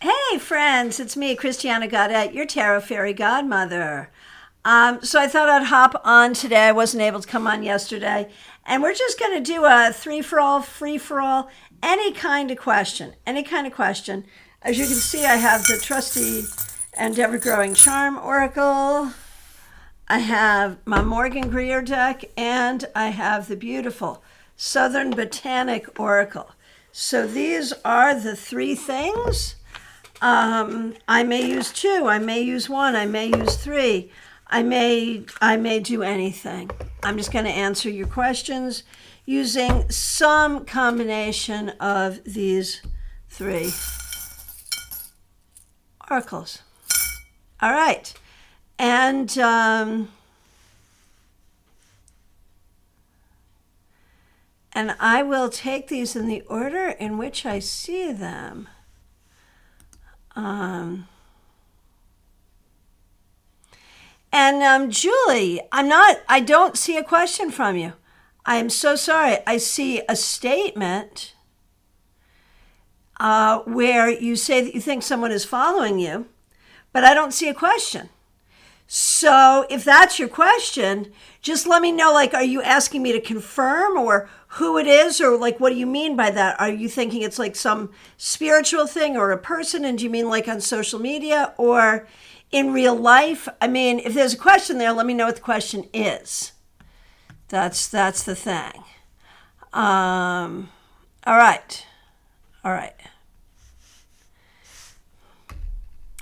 Hey, friends, it's me, Christiana Gaudette, your tarot fairy godmother. So I thought I'd hop on today. I wasn't able to come on yesterday. And we're just going to do a three for all, free for all, any kind of question. Any kind of question. As you can see, I have the trusty and ever growing charm oracle. I have my Morgan Greer deck, and I have the beautiful Southern Botanic Oracle. So these are the three things. I may use two, I may use one, I may use three. I may do anything. I'm just going to answer your questions using some combination of these three oracles. All right. And I will take these in the order in which I see them. Julie, I don't see a question from you. I am so sorry. I see a statement where you say that you think someone is following you, but I don't see a question. So if that's your question, just let me know, like, are you asking me to confirm or who it is, or like, what do you mean by that? Are you thinking it's like some spiritual thing or a person? And do you mean like on social media or in real life? I mean, if there's a question there, let me know what the question is. That's the thing. All right.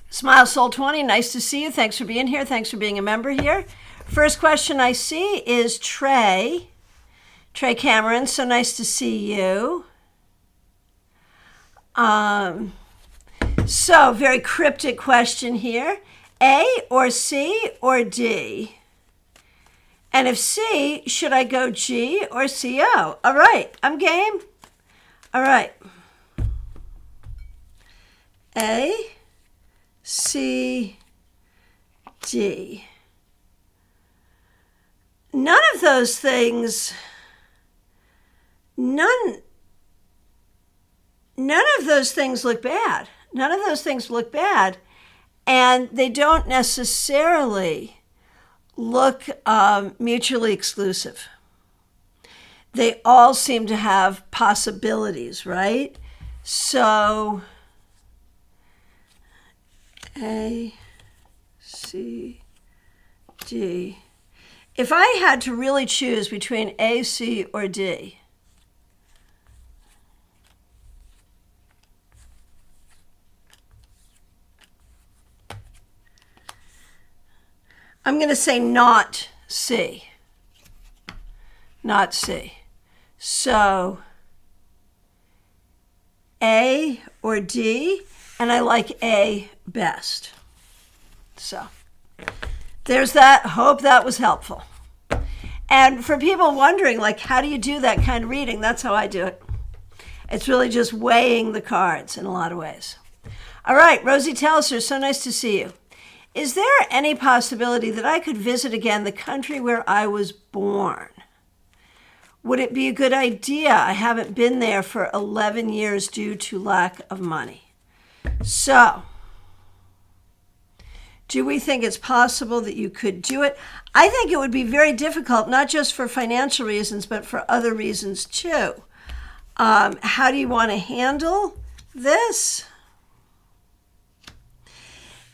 Smile Soul 20, nice to see you. Thanks for being here. Thanks for being a member here. First question I see is Trey Cameron. So nice to see you. So very cryptic question here. A or C or D? And if C, should I go G or CO? All right, I'm game. All right. A, C, D. None of those things look bad. None of those things look bad. And they don't necessarily look mutually exclusive. They all seem to have possibilities, right? So A, C, D. If I had to really choose between A, C, or D, I'm going to say not C. Not C. So A or D, and I like A best. So there's that. Hope that was helpful. And for people wondering, like, how do you do that kind of reading? That's how I do it. It's really just weighing the cards in a lot of ways. All right, Rosie Telser, so nice to see you. Is there any possibility that I could visit again the country where I was born? Would it be a good idea? I haven't been there for 11 years due to lack of money. So, do we think it's possible that you could do it? I think it would be very difficult, not just for financial reasons, but for other reasons too. How do you want to handle this?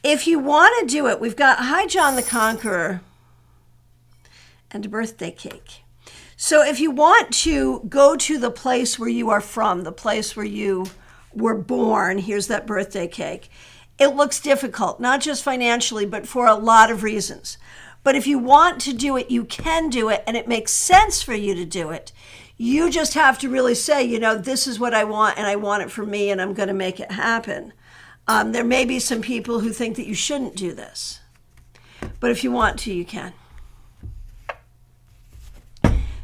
If you want to do it, we've got Hi John the Conqueror and a birthday cake. So if you want to go to the place where you are from, the place where you were born, here's that birthday cake. It looks difficult, not just financially, but for a lot of reasons. But if you want to do it, you can do it, and it makes sense for you to do it. You just have to really say, this is what I want, and I want it for me, and I'm going to make it happen. There may be some people who think that you shouldn't do this. But if you want to, you can.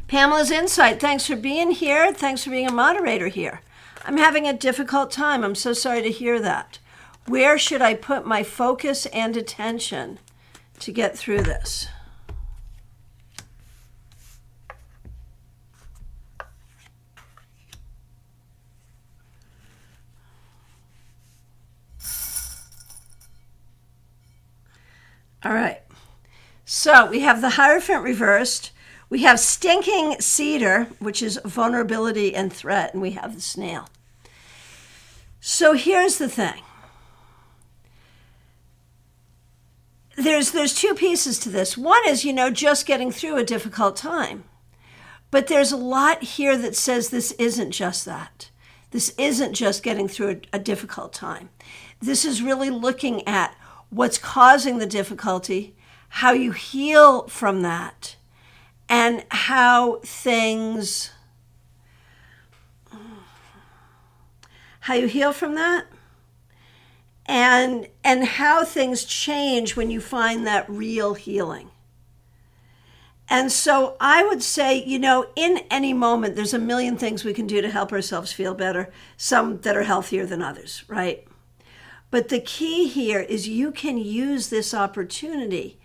Pamela's Insight, thanks for being here. Thanks for being a moderator here. I'm having a difficult time. I'm so sorry to hear that. Where should I put my focus and attention to get through this? All right. So we have the Hierophant reversed. We have Stinking Cedar, which is vulnerability and threat, and we have the Snail. So here's the thing. There's two pieces to this. One is, just getting through a difficult time. But there's a lot here that says this isn't just that. This isn't just getting through a difficult time. This is really looking at what's causing the difficulty, how you heal from that, and how you heal from that, and how things change when you find that real healing. And so I would say, in any moment, there's a million things we can do to help ourselves feel better, some that are healthier than others, right? But the key here is you can use this opportunity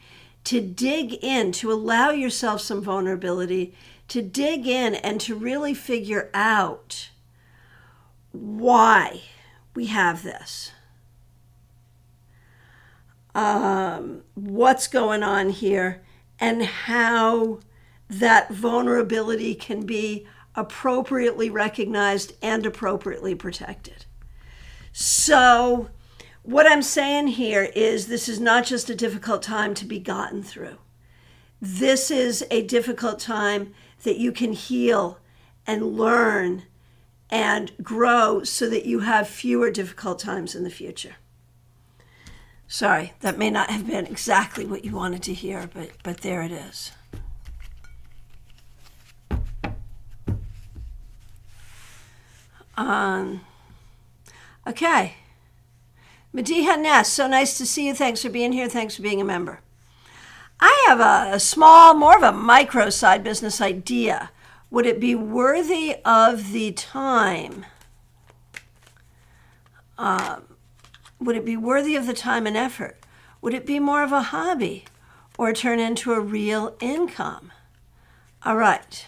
to dig in, to allow yourself some vulnerability, to dig in and to really figure out why we have this. What's going on here, and how that vulnerability can be appropriately recognized and appropriately protected. So what I'm saying here is this is not just a difficult time to be gotten through. This is a difficult time that you can heal and learn and grow so that you have fewer difficult times in the future. Sorry, that may not have been exactly what you wanted to hear, but there it is. Okay. Mediha Ness, so nice to see you. Thanks for being here. Thanks for being a member. I have a small, more of a micro side business idea. Would it be worthy of the time? Would it be worthy of the time and effort? Would it be more of a hobby or turn into a real income? All right.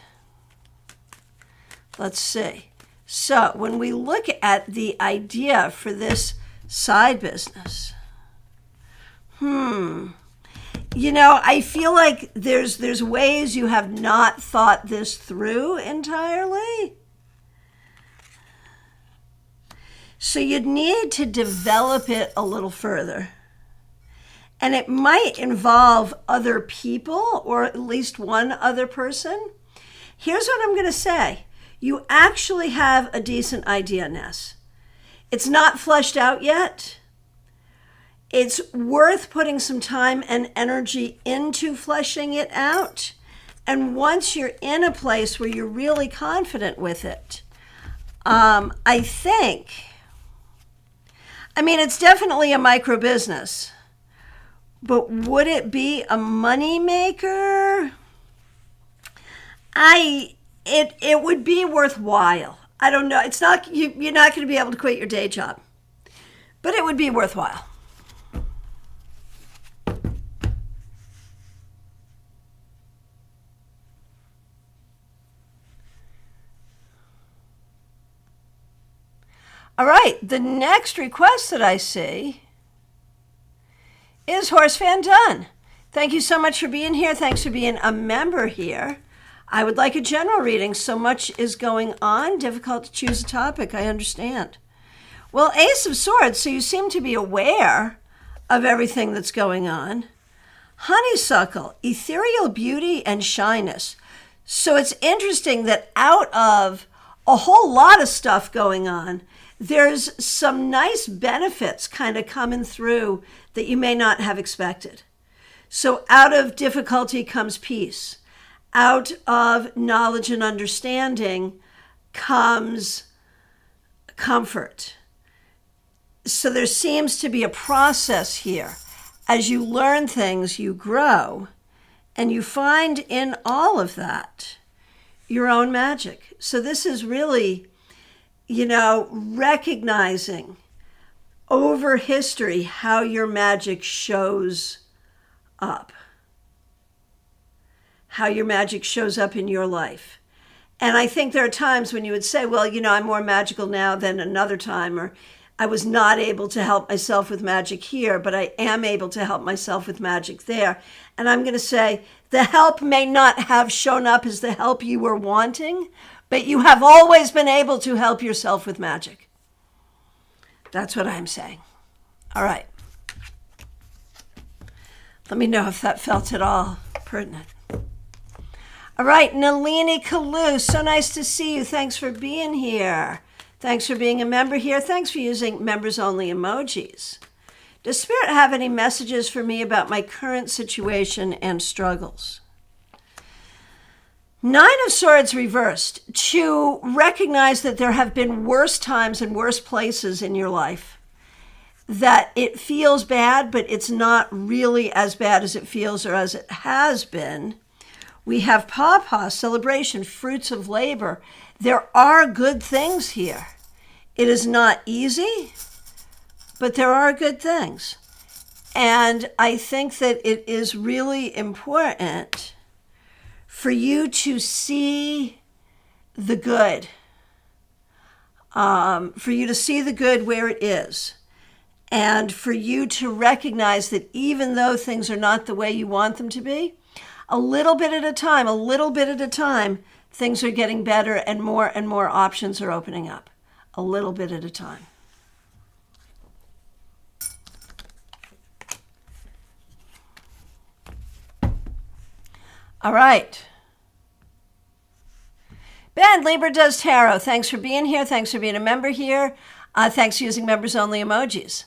Let's see. So when we look at the idea for this side business, I feel like there's ways you have not thought this through entirely. So you'd need to develop it a little further. And it might involve other people, or at least one other person. Here's what I'm going to say. You actually have a decent idea, Ness. It's not fleshed out yet. It's worth putting some time and energy into fleshing it out. And once you're in a place where you're really confident with it, it's definitely a micro business, but would it be a money maker? It would be worthwhile. I don't know. It's not, you're not going to be able to quit your day job, but it would be worthwhile. All right, the next request that I see is Horse Van Dunn. Thank you so much for being here. Thanks for being a member here. I would like a general reading. So much is going on. Difficult to choose a topic. I understand. Well, Ace of Swords, so you seem to be aware of everything that's going on. Honeysuckle, ethereal beauty and shyness. So it's interesting that out of a whole lot of stuff going on, there's some nice benefits kind of coming through that you may not have expected. So out of difficulty comes peace. Out of knowledge and understanding comes comfort. So there seems to be a process here. As you learn things, you grow, and you find in all of that your own magic. So this is really, recognizing over history how your magic shows up. How your magic shows up in your life. And I think there are times when you would say, well, I'm more magical now than another time, or I was not able to help myself with magic here, but I am able to help myself with magic there. And I'm going to say the help may not have shown up as the help you were wanting, but you have always been able to help yourself with magic. That's what I'm saying. All right. Let me know if that felt at all pertinent. All right, Nalini Kalu, so nice to see you. Thanks for being here. Thanks for being a member here. Thanks for using members-only emojis. Does Spirit have any messages for me about my current situation and struggles? Nine of Swords reversed. To recognize that there have been worse times and worse places in your life. That it feels bad, but it's not really as bad as it feels or as it has been. We have Pawpaw, celebration, fruits of labor. There are good things here. It is not easy, but there are good things. And I think that it is really important for you to see the good, for you to see the good where it is, and for you to recognize that even though things are not the way you want them to be, a little bit at a time, things are getting better and more options are opening up. A little bit at a time. All right. Ben, Libra does tarot. Thanks for being here. Thanks for being a member here. Thanks for using members-only emojis.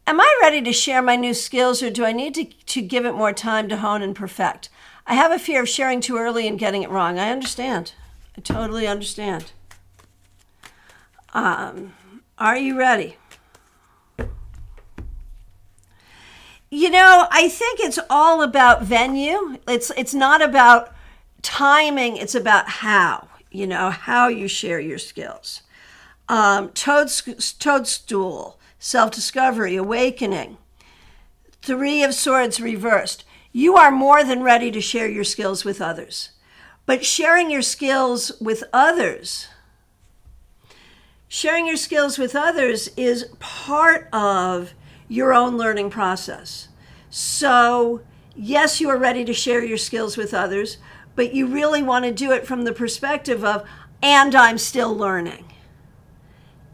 Am I ready to share my new skills, or do I need to give it more time to hone and perfect? I have a fear of sharing too early and getting it wrong. I understand. I totally understand. Are you ready? You know, I think it's all about venue. It's not about timing. It's about how you share your skills. Toadstool, self-discovery, awakening. Three of Swords reversed. You are more than ready to share your skills with others. But sharing your skills with others is part of your own learning process. So, yes, you are ready to share your skills with others, but you really want to do it from the perspective of, and I'm still learning.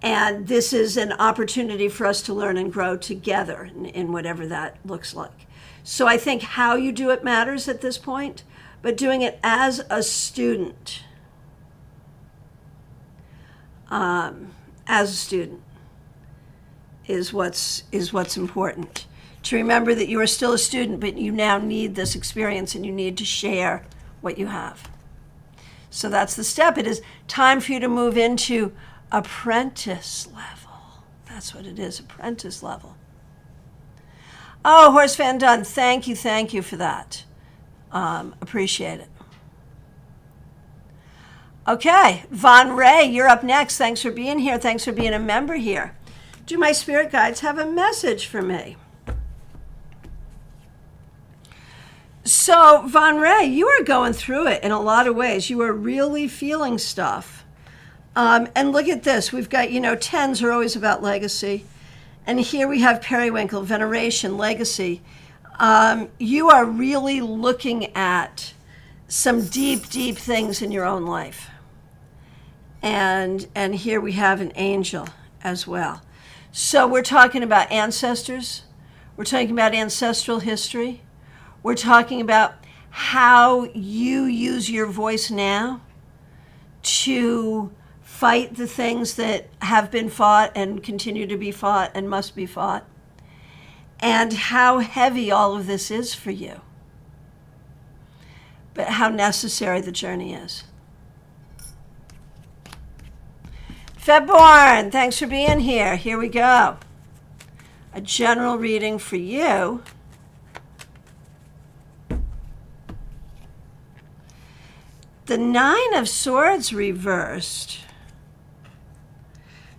And this is an opportunity for us to learn and grow together in whatever that looks like. So I think how you do it matters at this point, but doing it as a student, is what's important. To remember that you are still a student, but you now need this experience and you need to share what you have. So that's the step. It is time for you to move into apprentice level. That's what it is, apprentice level. Oh, Horse Van Dunn, thank you for that. Appreciate it. Okay, Von Ray, you're up next. Thanks for being here. Thanks for being a member here. Do my spirit guides have a message for me? So, Von Ray, you are going through it in a lot of ways. You are really feeling stuff. And look at this. We've got, tens are always about legacy. And here we have periwinkle, veneration, legacy. You are really looking at some deep things in your own life. And here we have an angel as well. So we're talking about ancestors. We're talking about ancestral history. We're talking about how you use your voice now to fight the things that have been fought and continue to be fought and must be fought, and how heavy all of this is for you, but how necessary the journey is. Febborn, thanks for being here. Here we go. A general reading for you. The Nine of Swords reversed.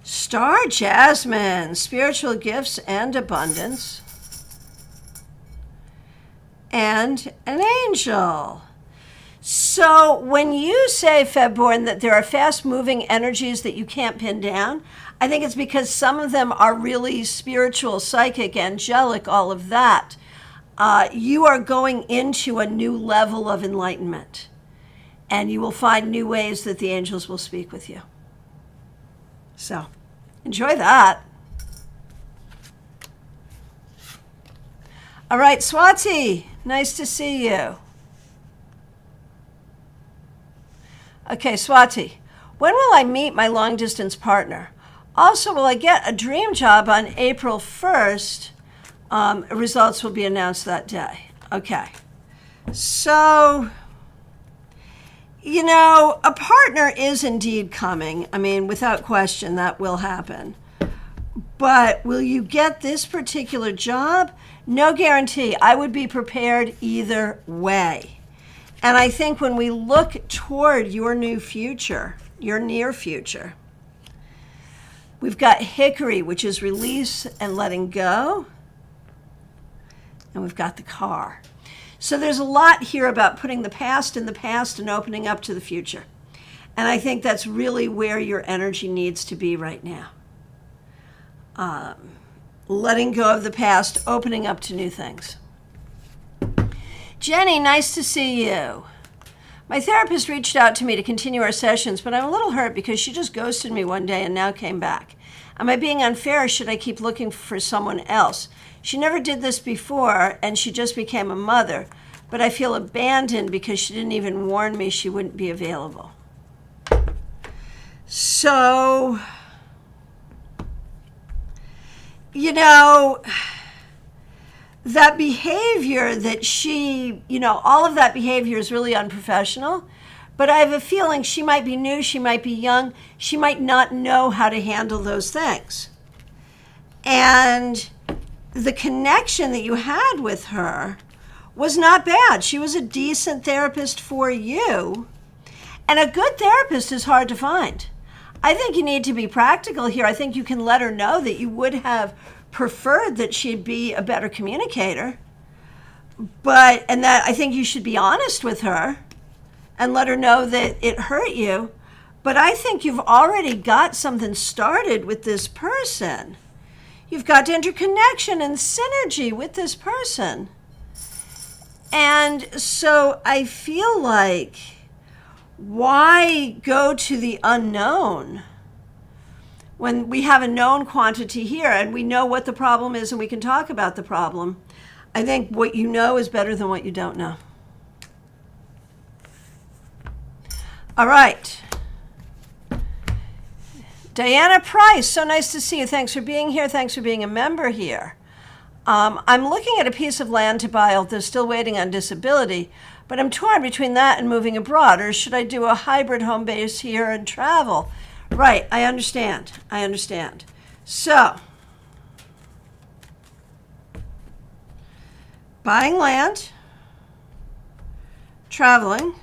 Star Jasmine, spiritual gifts and abundance. And an angel. So when you say, Febborn, that there are fast-moving energies that you can't pin down, I think it's because some of them are really spiritual, psychic, angelic, all of that. You are going into a new level of enlightenment, and you will find new ways that the angels will speak with you. So, enjoy that. All right, Swati, nice to see you. Okay, Swati, when will I meet my long-distance partner? Also, will I get a dream job on April 1st? Results will be announced that day. Okay. So, a partner is indeed coming. I mean, without question, that will happen. But will you get this particular job? No guarantee. I would be prepared either way. And I think when we look toward your new future, your near future, we've got Hickory, which is release and letting go. And we've got the car. So there's a lot here about putting the past in the past and opening up to the future. And I think that's really where your energy needs to be right now. Letting go of the past, opening up to new things. Jenny, nice to see you. My therapist reached out to me to continue our sessions, but I'm a little hurt because she just ghosted me one day and now came back. Am I being unfair or should I keep looking for someone else? She never did this before and she just became a mother, but I feel abandoned because she didn't even warn me she wouldn't be available. So, that behavior that she, all of that behavior is really unprofessional, but I have a feeling she might be new, she might be young, she might not know how to handle those things. And the connection that you had with her was not bad. She was a decent therapist for you, and a good therapist is hard to find. I think you need to be practical here. I think you can let her know that you would have preferred that she'd be a better communicator, and that I think you should be honest with her and let her know that it hurt you. But I think you've already got something started with this person. You've got interconnection and synergy with this person. And so I feel like, why go to the unknown when we have a known quantity here and we know what the problem is and we can talk about the problem? I think what you know is better than what you don't know. All right. Diana Price, so nice to see you. Thanks for being here. Thanks for being a member here. I'm looking at a piece of land to buy, although still waiting on disability, but I'm torn between that and moving abroad, or should I do a hybrid home base here and travel? Right, I understand. So, buying land, traveling,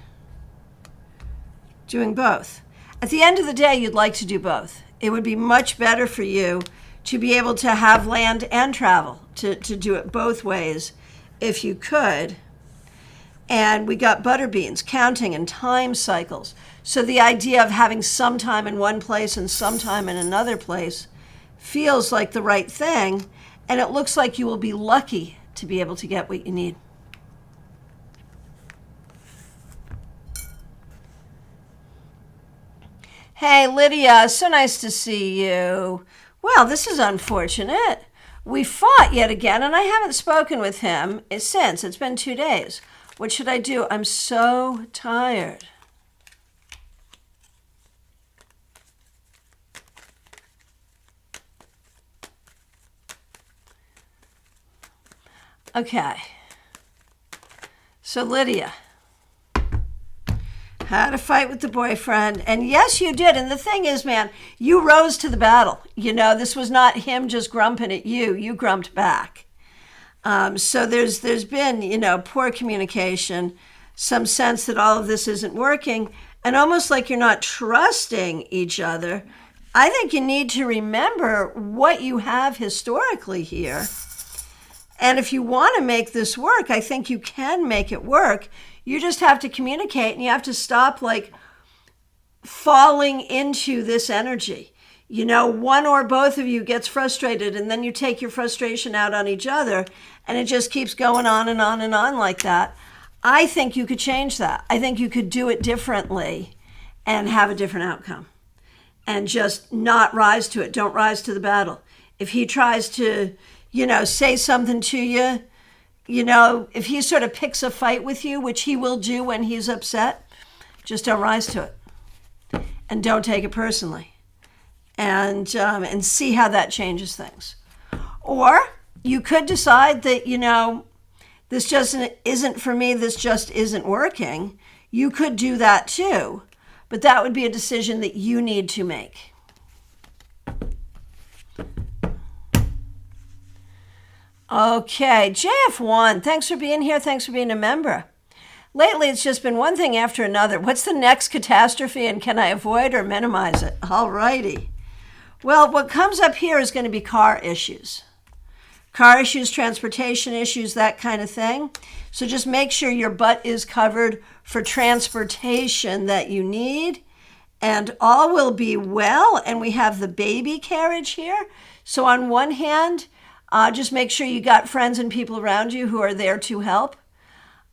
doing both. At the end of the day, you'd like to do both. It would be much better for you to be able to have land and travel, to do it both ways if you could. And we got Butterbeans, counting and time cycles. So the idea of having some time in one place and some time in another place feels like the right thing. And it looks like you will be lucky to be able to get what you need. Hey, Lydia, so nice to see you. Well, this is unfortunate. We fought yet again, and I haven't spoken with him since. It's been 2 days. What should I do? I'm so tired. Okay. So, Lydia had a fight with the boyfriend, and yes, you did. And the thing is, man, you rose to the battle. This was not him just grumping at you. You grumped back. So there's been, poor communication, some sense that all of this isn't working, and almost like you're not trusting each other. I think you need to remember what you have historically here. And if you want to make this work, I think you can make it work. You just have to communicate, and you have to stop falling into this energy. one or both of you gets frustrated, and then you take your frustration out on each other, and it just keeps going on and on and on like that. I think you could change that. I think you could do it differently and have a different outcome, and just not rise to it. Don't rise to the battle. If he tries to, say something to you, if he sort of picks a fight with you, which he will do when he's upset, just don't rise to it, and don't take it personally. And see how that changes things. Or you could decide that, this just isn't for me, this just isn't working. You could do that too, but that would be a decision that you need to make. Okay, JF1, thanks for being here. Thanks for being a member. Lately, it's just been one thing after another. What's the next catastrophe, and can I avoid or minimize it? All righty. Well, what comes up here is going to be car issues. Car issues, transportation issues, that kind of thing. So just make sure your butt is covered for transportation that you need, and all will be well. And we have the baby carriage here. So on one hand, just make sure you got friends and people around you who are there to help.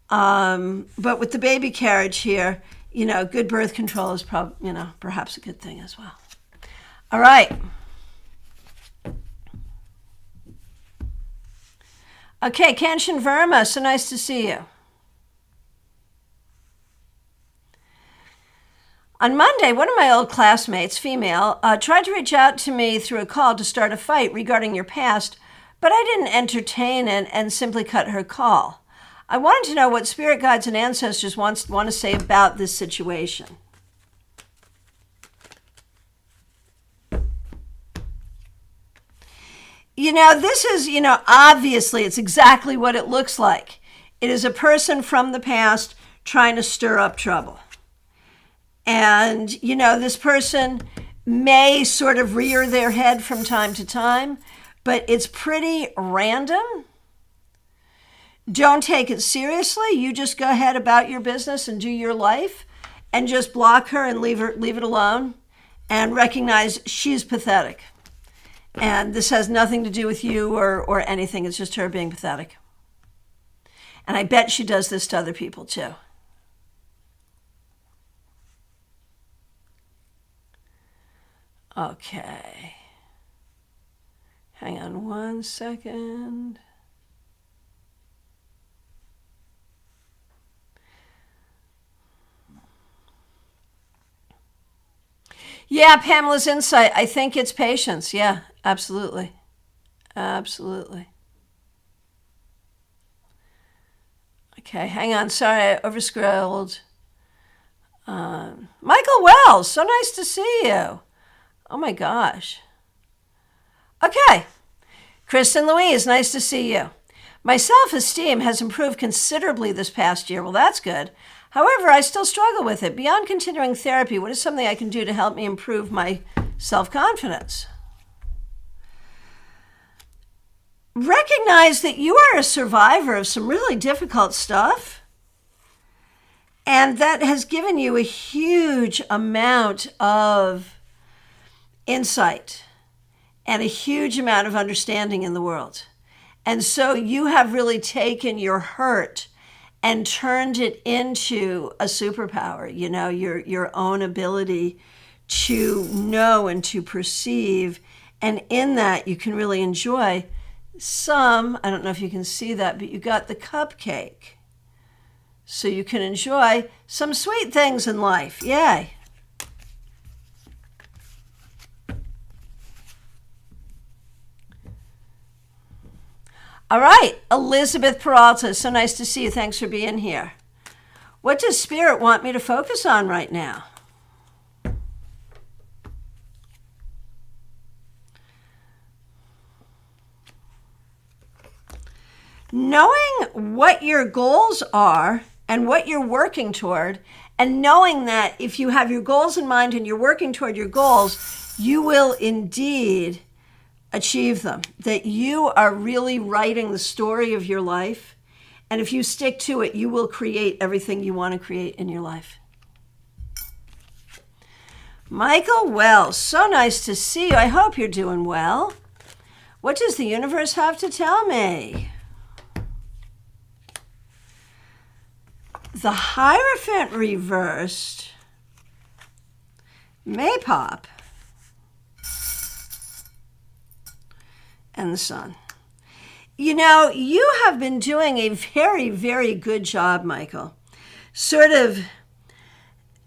But with the baby carriage here, good birth control is perhaps a good thing as well. All right. Okay, Kanchan Verma, so nice to see you. On Monday, one of my old classmates, female, tried to reach out to me through a call to start a fight regarding your past, but I didn't entertain it and simply cut her call. I wanted to know what spirit guides and ancestors want to say about this situation. This is, obviously it's exactly what it looks like. It is a person from the past trying to stir up trouble. And, this person may sort of rear their head from time to time, but it's pretty random. Don't take it seriously. You just go ahead about your business and do your life, and just block her and leave it alone, and recognize she's pathetic. And this has nothing to do with you or anything. It's just her being pathetic. And I bet she does this to other people too. Okay. Hang on one second. Yeah, Pamela's insight. I think it's patience. Yeah, absolutely. Absolutely. Okay, hang on. Sorry, I overscrolled. Michael Wells, so nice to see you. Oh my gosh. Okay. Kristen Louise, nice to see you. My self-esteem has improved considerably this past year. Well, that's good. However, I still struggle with it. Beyond continuing therapy, what is something I can do to help me improve my self-confidence? Recognize that you are a survivor of some really difficult stuff. And that has given you a huge amount of insight and a huge amount of understanding in the world. And so you have really taken your hurt and turned it into a superpower, your own ability to know and to perceive. And in that, you can really enjoy I don't know if you can see that, but you got the cupcake. So you can enjoy some sweet things in life. Yay. All right, Elizabeth Peralta, so nice to see you. Thanks for being here. What does Spirit want me to focus on right now? Knowing what your goals are and what you're working toward, and knowing that if you have your goals in mind and you're working toward your goals, you will indeed achieve them, that you are really writing the story of your life. And if you stick to it, you will create everything you want to create in your life. Michael Wells, so nice to see you. I hope you're doing well. What does the universe have to tell me? The Hierophant reversed Maypop and the Sun. You know, you have been doing a very, very good job, Michael, sort of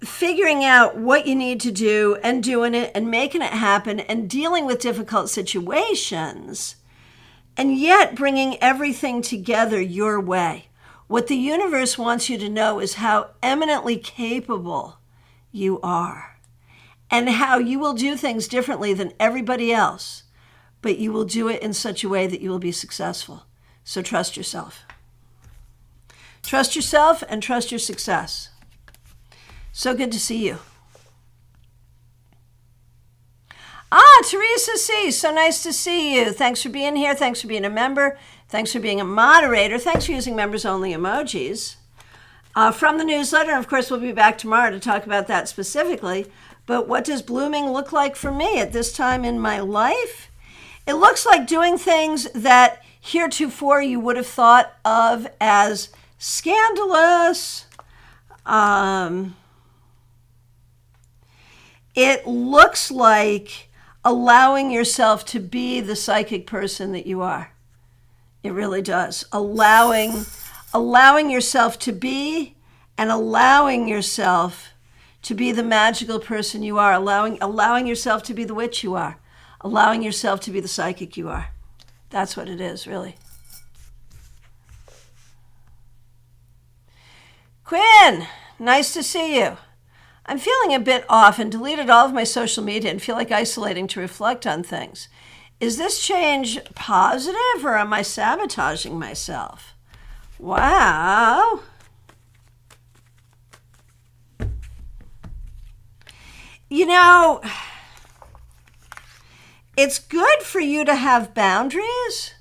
figuring out what you need to do and doing it and making it happen and dealing with difficult situations, and yet bringing everything together your way. What the universe wants you to know is how eminently capable you are and how you will do things differently than everybody else, but you will do it in such a way that you will be successful. So trust yourself. Trust yourself and trust your success. So good to see you. Teresa C., so nice to see you. Thanks for being here. Thanks for being a member. Thanks for being a moderator. Thanks for using members-only emojis. From the newsletter, and of course, we'll be back tomorrow to talk about that specifically. But what does blooming look like for me at this time in my life? It looks like doing things that heretofore you would have thought of as scandalous. It looks like allowing yourself to be the psychic person that you are. It really does. Allowing yourself to be, and allowing yourself to be the magical person you are. Allowing yourself to be the witch you are. Allowing yourself to be the psychic you are. That's what it is, really. Quinn, nice to see you. I'm feeling a bit off and deleted all of my social media and feel like isolating to reflect on things. Is this change positive or am I sabotaging myself? Wow. You know, it's good for you to have boundaries,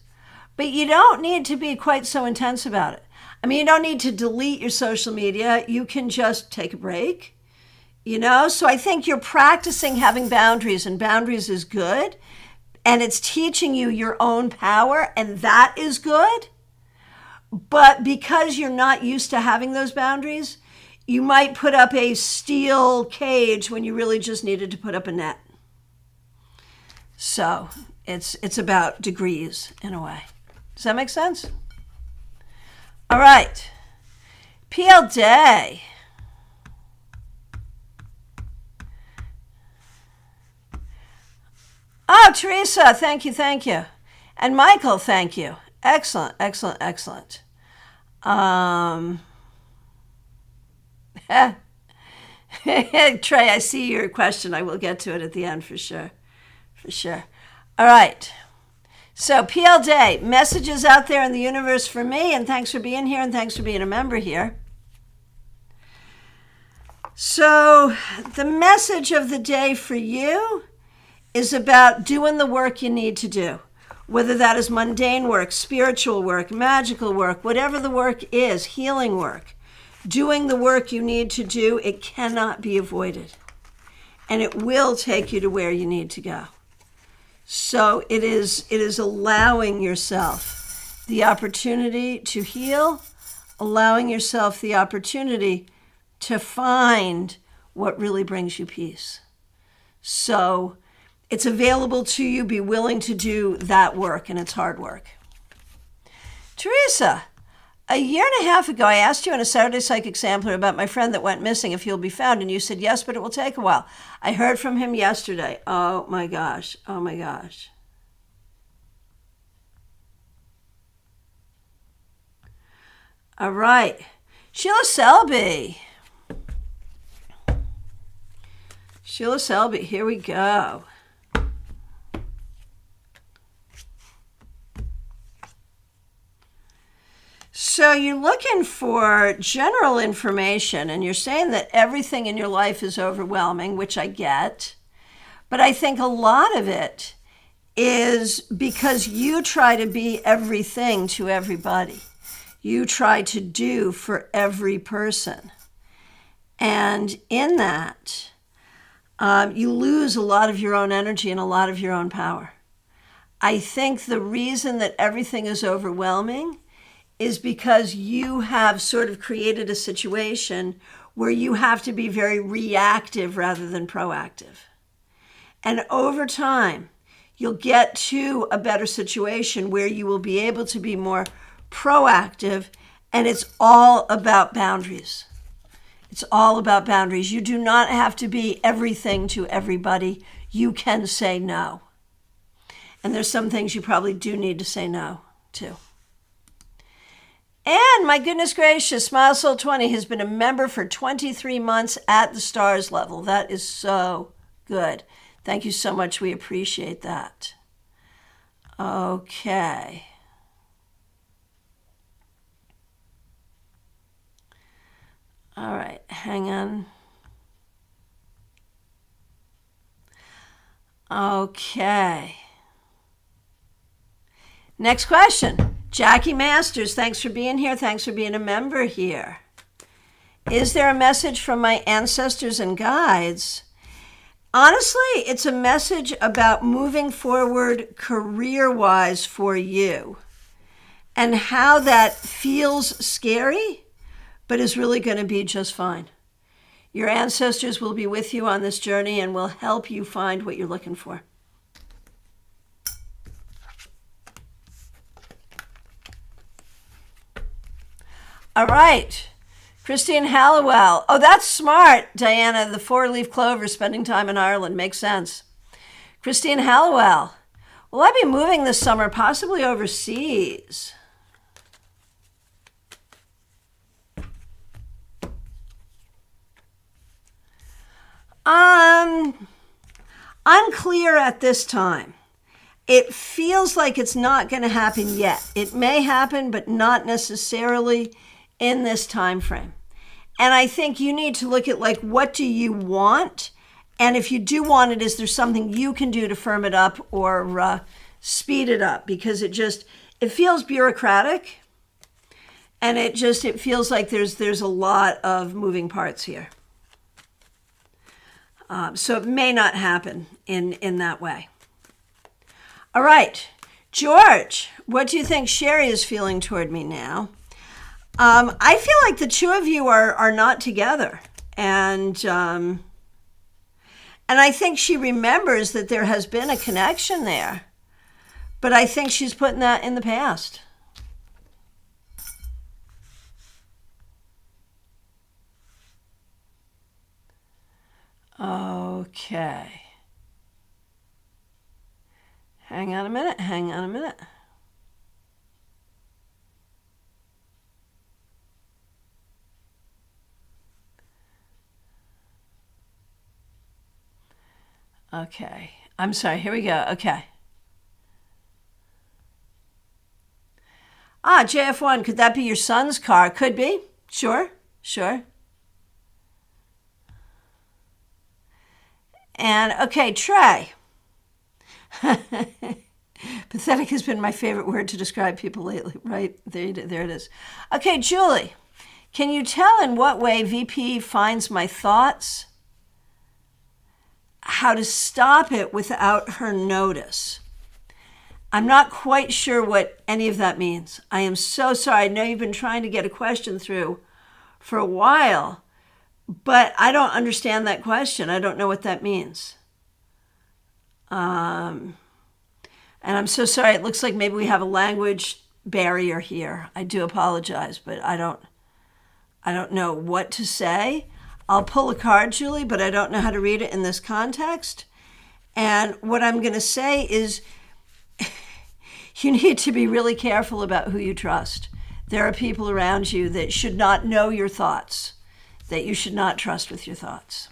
but you don't need to be quite so intense about it. I mean, you don't need to delete your social media. You can just take a break. You know, so I think you're practicing having boundaries, and boundaries is good, and it's teaching you your own power, and that is good. But because you're not used to having those boundaries, you might put up a steel cage when you really just needed to put up a net. So it's about degrees in a way. Does that make sense? All right. PL Day. Oh, Teresa, thank you. And Michael, thank you. Excellent. Trey, I see your question. I will get to it at the end for sure. All right. So PL Day, messages out there in the universe for me, and thanks for being here and thanks for being a member here. So the message of the day for you is about doing the work you need to do, whether that is mundane work, spiritual work, magical work, whatever the work is, healing work. Doing the work you need to do, it cannot be avoided. And it will take you to where you need to go. So it is allowing yourself the opportunity to heal, allowing yourself the opportunity to find what really brings you peace. So it's available to you. Be willing to do that work, and it's hard work. Teresa, a year and a half ago, I asked you on a Saturday Psychic Sampler about my friend that went missing, if he'll be found, and you said yes, but it will take a while. I heard from him yesterday. Oh my gosh. All right. Sheila Selby, here we go. So you're looking for general information, and you're saying that everything in your life is overwhelming, which I get. But I think a lot of it is because you try to be everything to everybody. You try to do for every person. And in that, you lose a lot of your own energy and a lot of your own power. I think the reason that everything is overwhelming is because you have sort of created a situation where you have to be very reactive rather than proactive. And over time, you'll get to a better situation where you will be able to be more proactive, and it's all about boundaries. It's all about boundaries. You do not have to be everything to everybody. You can say no. And there's some things you probably do need to say no to. And my goodness gracious, Smile Soul 20 has been a member for 23 months at the stars level. That is so good. Thank you so much. We appreciate that. Okay. All right, hang on. Okay. Next question. Jackie Masters, thanks for being here. Thanks for being a member here. Is there a message from my ancestors and guides? Honestly, it's a message about moving forward career-wise for you and how that feels scary, but is really going to be just fine. Your ancestors will be with you on this journey and will help you find what you're looking for. All right. Christine Halliwell. Oh, that's smart, Diana. The 4-leaf clover, spending time in Ireland. Makes sense. Christine Halliwell. Will I be moving this summer, possibly overseas? Unclear at this time. It feels like it's not going to happen yet. It may happen, but not necessarily in this time frame. And I think you need to look at, like, what do you want? And if you do want it, is there something you can do to firm it up or speed it up? Because it feels bureaucratic, and it feels like there's a lot of moving parts here. So it may not happen in that way. All right, George, what do you think Sherry is feeling toward me now? I feel like the two of you are not together, and I think she remembers that there has been a connection there, but I think she's putting that in the past. Okay. Hang on a minute. Okay. I'm sorry. Here we go. Okay. JF1, could that be your son's car? Could be. Sure. And, okay, Trey. Pathetic has been my favorite word to describe people lately, right? There it is. Okay, Julie, can you tell in what way VP finds my thoughts? How to stop it without her notice? I'm not quite sure what any of that means. I am so sorry. I know you've been trying to get a question through for a while, but I don't understand that question. I don't know what that means. And I'm so sorry. It looks like maybe we have a language barrier here. I do apologize, but I don't know what to say. I'll pull a card, Julie, but I don't know how to read it in this context. And what I'm going to say is you need to be really careful about who you trust. There are people around you that should not know your thoughts, that you should not trust with your thoughts.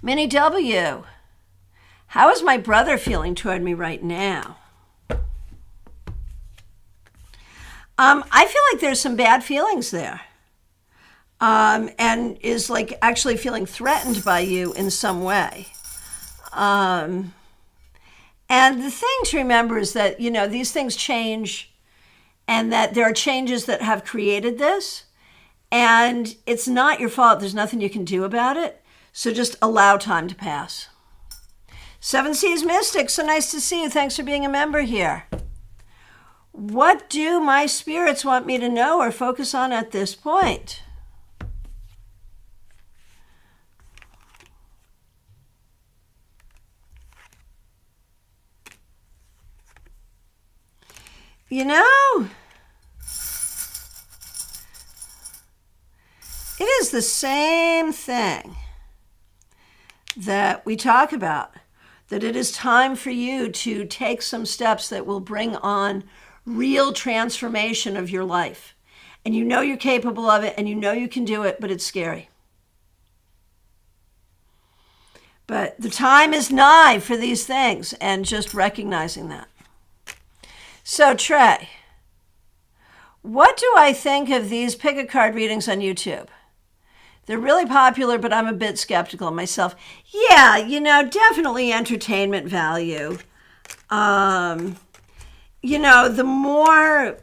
Minnie W. How is my brother feeling toward me right now? I feel like there's some bad feelings there. And is like actually feeling threatened by you in some way. And the thing to remember is that, these things change and that there are changes that have created this. And it's not your fault. There's nothing you can do about it. So just allow time to pass. Seven Seas Mystic, so nice to see you. Thanks for being a member here. What do my spirits want me to know or focus on at this point? You know, it is the same thing that we talk about, that it is time for you to take some steps that will bring on real transformation of your life. And you know you're capable of it, and you know you can do it, but it's scary. But the time is nigh for these things, and just recognizing that. So, Trey, what do I think of these pick-a-card readings on YouTube? They're really popular, but I'm a bit skeptical myself. Yeah, you know, definitely entertainment value. You know, the more...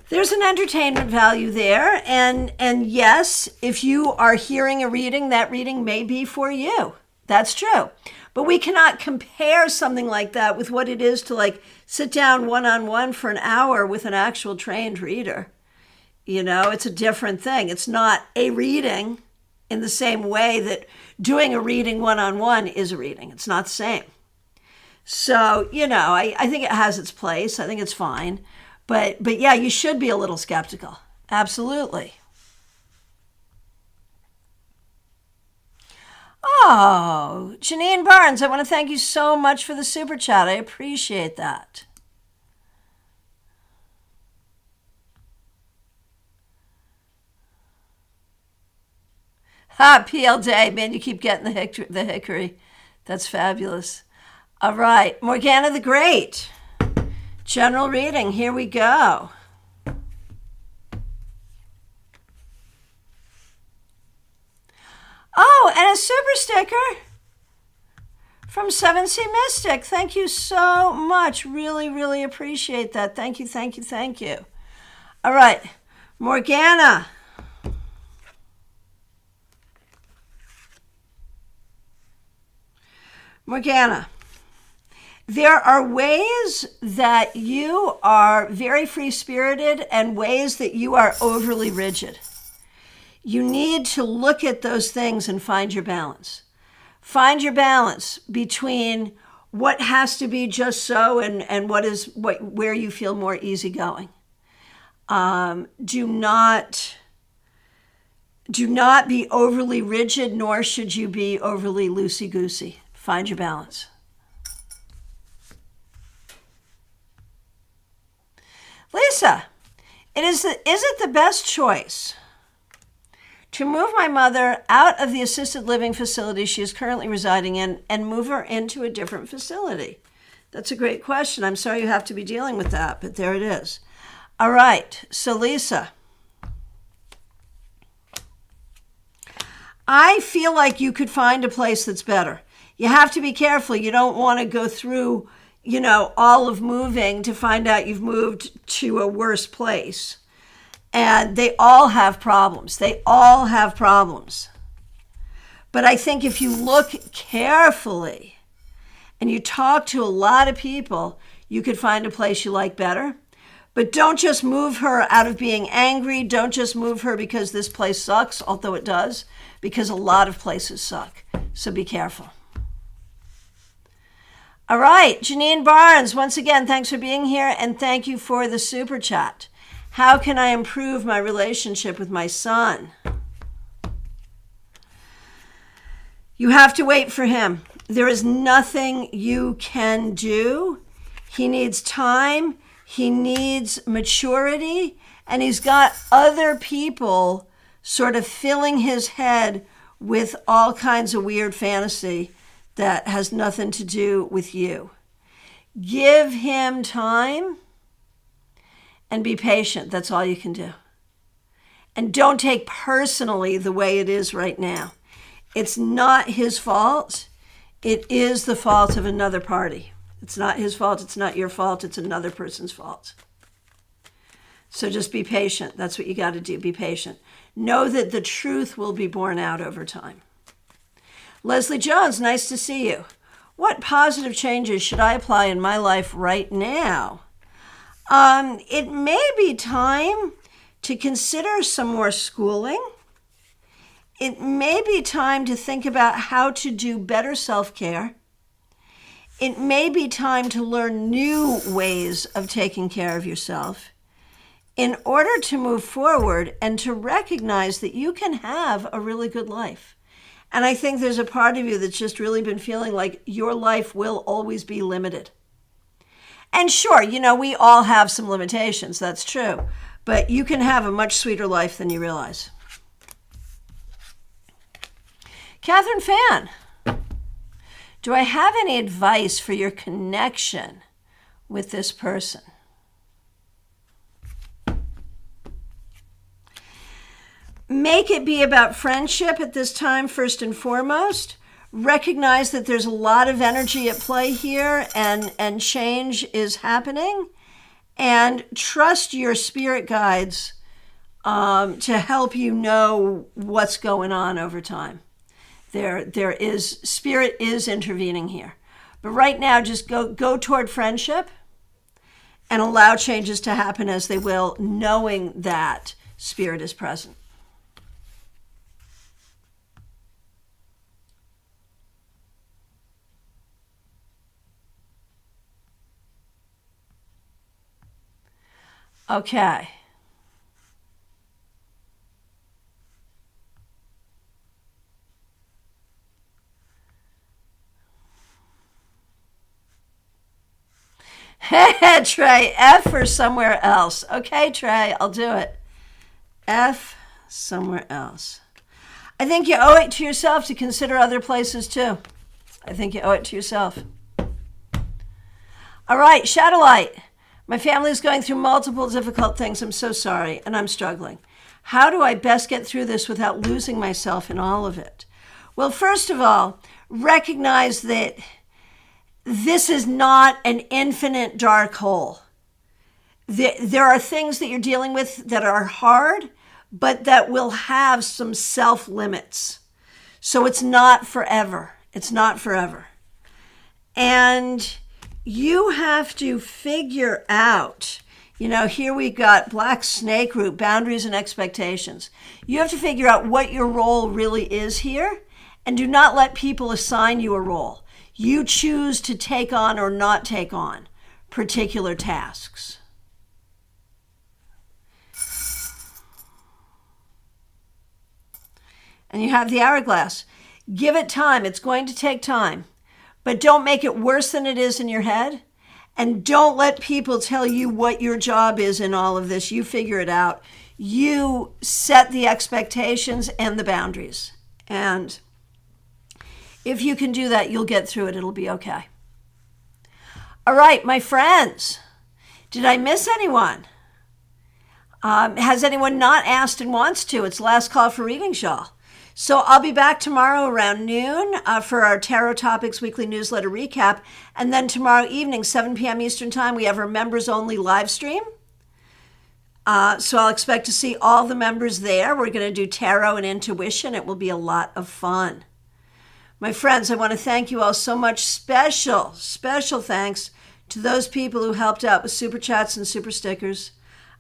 There's an entertainment value there. And yes, if you are hearing a reading, that reading may be for you. That's true. But we cannot compare something like that with what it is to like sit down one-on-one for an hour with an actual trained reader. You know, it's a different thing. It's not a reading in the same way that doing a reading one-on-one is a reading. It's not the same. So, you know, I think it has its place. I think it's fine. But yeah, you should be a little skeptical. Absolutely. Oh, Janine Barnes, I want to thank you so much for the super chat. I appreciate that. PL Day, man, you keep getting the hickory. That's fabulous. All right, Morgana the Great. General reading, here we go. Oh, and a super sticker from 7C Mystic. Thank you so much. Really, really appreciate that. Thank you, thank you, thank you. All right, Morgana. Morgana, there are ways that you are very free-spirited and ways that you are overly rigid. You need to look at those things and find your balance. Find your balance between what has to be just so and where you feel more easygoing. Do not be overly rigid, nor should you be overly loosey-goosey. Find your balance. Lisa, is it the best choice to move my mother out of the assisted living facility she is currently residing in and move her into a different facility? That's a great question. I'm sorry you have to be dealing with that, but there it is. All right, so Lisa, I feel like you could find a place that's better. You have to be careful. You don't want to go through, you know, all of moving to find out you've moved to a worse place. And they all have problems. They all have problems. But I think if you look carefully and you talk to a lot of people, you could find a place you like better. But don't just move her out of being angry. Don't just move her because this place sucks, although it does, because a lot of places suck. So be careful. All right, Janine Barnes, once again, thanks for being here, and thank you for the super chat. How can I improve my relationship with my son? You have to wait for him. There is nothing you can do. He needs time. He needs maturity. And he's got other people sort of filling his head with all kinds of weird fantasy that has nothing to do with you. Give him time and be patient. That's all you can do. And don't take personally the way it is right now. It's not his fault. It is the fault of another party. It's not his fault. It's not your fault. It's another person's fault. So just be patient. That's what you got to do. Be patient. Know that the truth will be borne out over time. Leslie Jones, nice to see you. What positive changes should I apply in my life right now? It may be time to consider some more schooling. It may be time to think about how to do better self-care. It may be time to learn new ways of taking care of yourself in order to move forward and to recognize that you can have a really good life. And I think there's a part of you that's just really been feeling like your life will always be limited. And sure, we all have some limitations, that's true. But you can have a much sweeter life than you realize. Catherine Fan, do I have any advice for your connection with this person? Make it be about friendship at this time, first and foremost. Recognize that there's a lot of energy at play here and change is happening. And trust your spirit guides to help you know what's going on over time. Spirit is intervening here. But right now, just go toward friendship and allow changes to happen as they will, knowing that spirit is present. Okay. Trey, F or somewhere else. Okay, Trey, I'll do it. F somewhere else. I think you owe it to yourself to consider other places too. I think you owe it to yourself. All right, Shadowlight. My family is going through multiple difficult things. I'm so sorry, and I'm struggling. How do I best get through this without losing myself in all of it? Well, first of all, recognize that this is not an infinite dark hole. There are things that you're dealing with that are hard, but that will have some self-limits. So it's not forever. It's not forever. And you have to figure out, here we've got Black Snake Root, boundaries and expectations. You have to figure out what your role really is here, and do not let people assign you a role. You choose to take on or not take on particular tasks. And you have the hourglass. Give it time. It's going to take time. But don't make it worse than it is in your head. And don't let people tell you what your job is in all of this. You figure it out. You set the expectations and the boundaries. And if you can do that, you'll get through it. It'll be okay. All right, my friends. Did I miss anyone? Has anyone not asked and wants to? It's last call for readings, y'all. So I'll be back tomorrow around noon for our Tarot Topics weekly newsletter recap. And then tomorrow evening, 7 p.m. Eastern Time, we have our members-only live stream. So I'll expect to see all the members there. We're going to do tarot and intuition. It will be a lot of fun. My friends, I want to thank you all so much. Special thanks to those people who helped out with super chats and super stickers.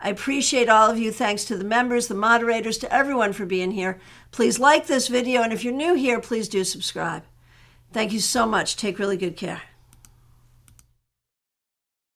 I appreciate all of you. Thanks to the members, the moderators, to everyone for being here. Please like this video, and if you're new here, please do subscribe. Thank you so much. Take really good care.